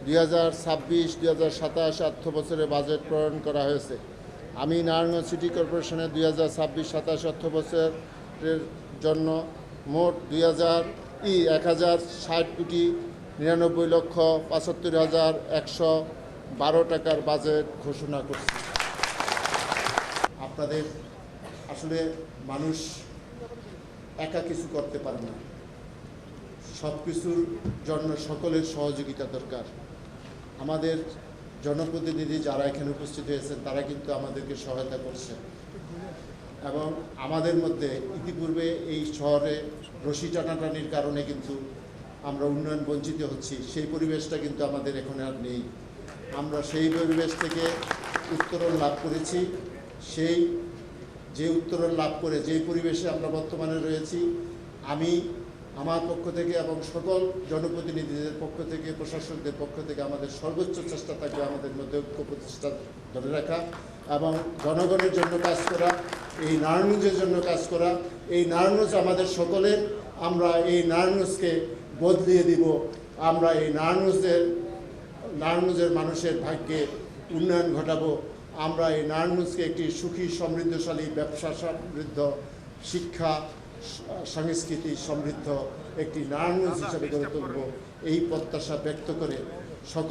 2026-2027 অর্থবছরে বাজেট প্রণয়ন করা হয়েছে। আমি নারায়ণগঞ্জ সিটি কর্পোরেশনের 2026-27 অর্থবছরের জন্য মোট 1060 কোটি 99,75,112 টাকার বাজেট ঘোষণা করছি। আপনাদের আসলে মানুষ একা কিছু করতে পারে না, সব কিছুর জন্য সকলের সহযোগিতা দরকার। আমাদের জনপ্রতিনিধি যারা এখানে উপস্থিত হয়েছেন তারা কিন্তু আমাদেরকে সহায়তা করছেন এবং আমাদের মধ্যে ইতিপূর্বে এই শহরে রশি টানাটানির কারণে কিন্তু আমরা উন্নয়ন বঞ্চিত হচ্ছি, সেই পরিবেশটা কিন্তু আমাদের এখন আর নেই। আমরা সেই পরিবেশ থেকে উত্তরণ লাভ করেছি। সেই যে উত্তরণ লাভ করে যেই পরিবেশে আমরা বর্তমানে রয়েছি, আমি আমার পক্ষ থেকে এবং সকল জনপ্রতিনিধিদের পক্ষ থেকে, প্রশাসকদের পক্ষ থেকে আমাদের সর্বোচ্চ চেষ্টা থাকবে আমাদের মধ্যে ঐক্য প্রতিষ্ঠা ধরে রাখা এবং জনগণের জন্য কাজ করা, এই নারায়ণগঞ্জের জন্য কাজ করা। এই নারায়ণগঞ্জ আমাদের সকলের, আমরা এই নারায়ণগঞ্জকে বদলিয়ে দিব। আমরা এই নারায়ণগঞ্জের মানুষের ভাগ্যে উন্নয়ন ঘটাবো। আমরা এই নারায়ণগঞ্জকে একটি সুখী সমৃদ্ধশালী, ব্যবসা সমৃদ্ধ, শিক্ষা সংস্কৃতি সমৃদ্ধ একটি নারায়ণগঞ্জ হিসাবে গড়ে তুলব, এই প্রত্যাশা ব্যক্ত করে সকল